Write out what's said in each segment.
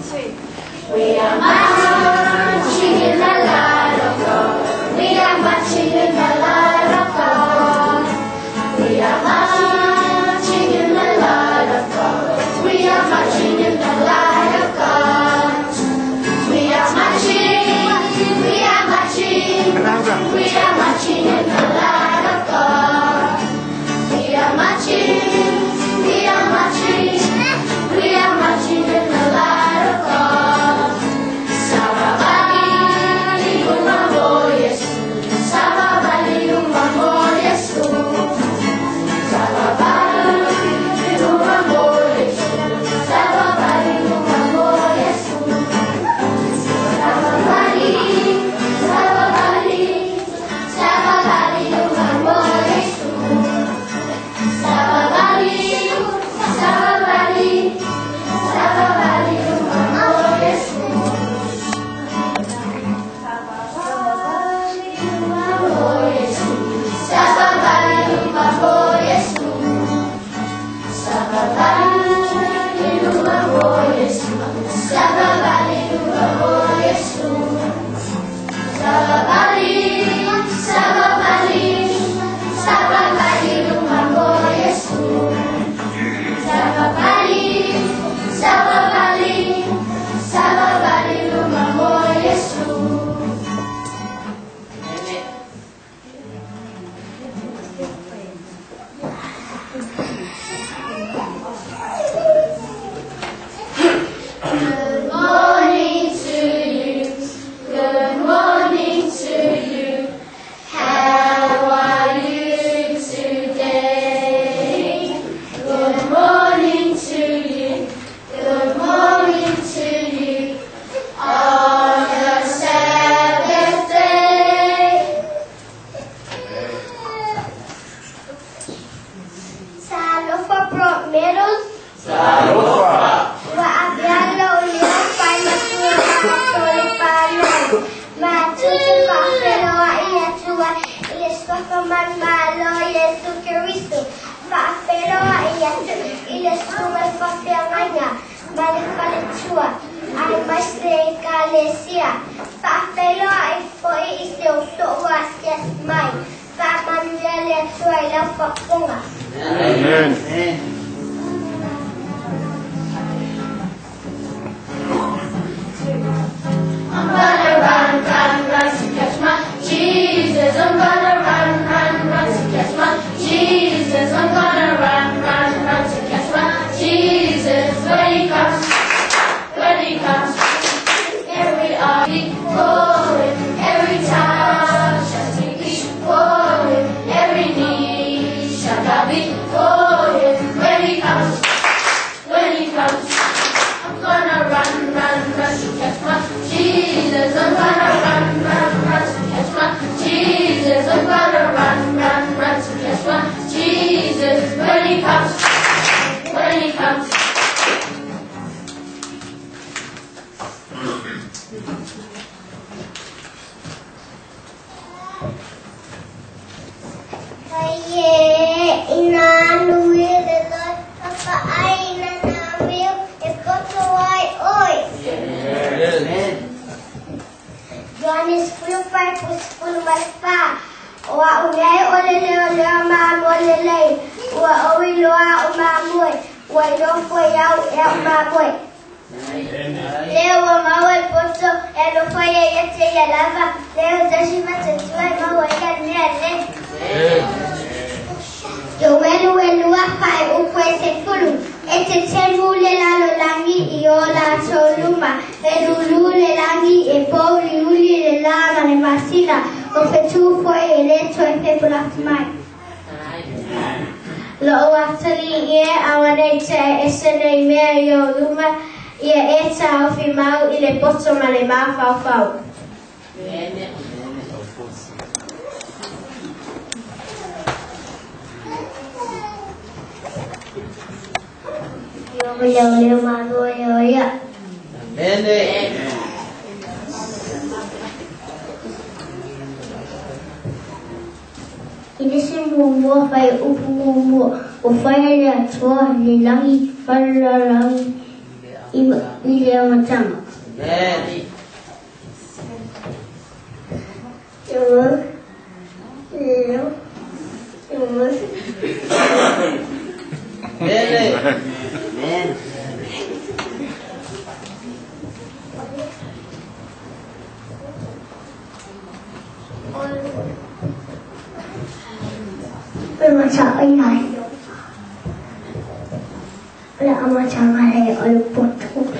We are marching in the light of God. We are marching in the light of God. We are marching in the light of God. We are marching in the light of God. We are marching. We are marching. We are marching in the light of God. We are marching. We are marching. We are marching in the light of God. Sababali umamo Yesu. Sababali umamo Yesu. Sababali umamo Yesu. Sababali umamo Yesu. Sababali, sababali, sababali umamo Yesu. Sababali, sababali, sababali umamo Yesu. Sababali umamo Yesu. Sababali umamo Yesu. Sababali umamo Yesu. Sababali, sababali, sababali umamo Yesu. Sababali, sababali, sababali umamo Yesu. Good morning to you. Good morning to you. How are you today? Good morning to you. Good morning to you. On the Sabbath day. Salufa brought medals. Waagalo uliang panasura tulipano. Matuto kapelo iyatua iliswa kaman malo Yesu Kristo. Kapelo iyatu iliswa kafianganya manifalitua ay masre kalesia. Kapelo ay po iisiw suwas kesmay. Kamanjale tuay lang papunga. Amen. I'm gonna run, run, run to catch my Jesus. I'm gonna run, run, run to catch my Jesus. I'm gonna run, run, run to catch my Jesus. When he comes, every eye before him, every tongue shall speak before him, every knee shall bow before him. When he comes, I'm gonna run, run, run to catch my Jesus. I'm gonna run, run, run to catch my Jesus. I'm gonna run, run, run to catch my Jesus. When he comes. Johannes 10:10 malpa. Wa ulay olele ma molele. Wa oiloa umamoy. Wa ilofo ya umamoy. Leo mawe poto elofaya yete ya lava. Leo zashima tetua mawe ya nele. Yo welu apai ukwese fulu. Ete temule la lolangi iola soluma. Elulule langi e povri uli le lama le masina. Ofetu foi eleto e febulatumai. Lo watali ye awanete esene mea yo luma. Ia eta au fimau ile poto male mafau. Yo mano ya. Amen. Ini semua vai upungumu o vai atoa ni langi paralangi Ile macam. Amen. Amen. Macam ini. Lah macam mana orang potong.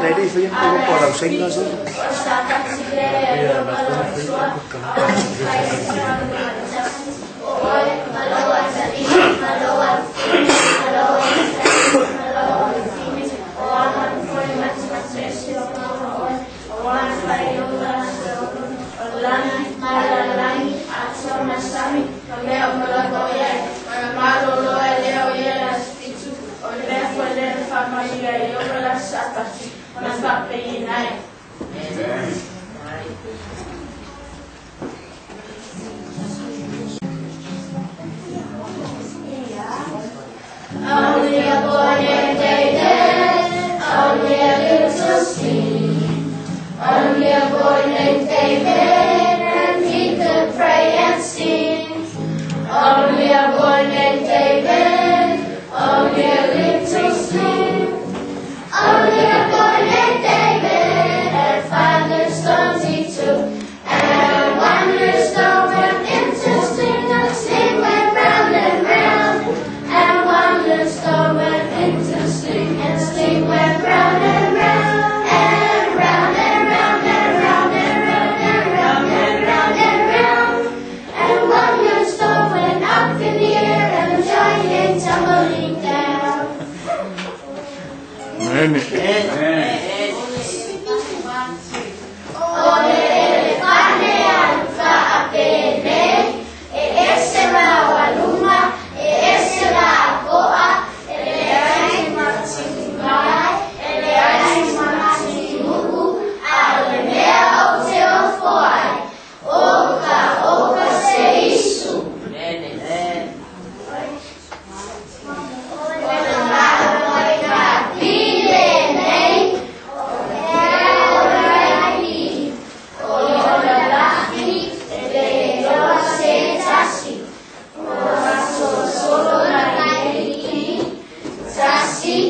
Này đi phim không có đầu sinh nữa chứ. Only a boy named David, only a little seed. Only a boy named David, and he could pray and sing. Only a boy named David, only a little seed. Only a boy named David, and 5 little stones he took, and 1 little stone went into sling, and sling went round and round. And 1 little stone went into sling, and sling went round and round, and round and round and round and round and round and round and round. And 1 little stone went up in the air, and the giant came tumbling down. Ole elefante alfa apene, ese la waluma, ese la boa, ele ai matimai, ele ai matimugu, ale mea o teu foi. Oka se isso. Olha lá, olha, nem trust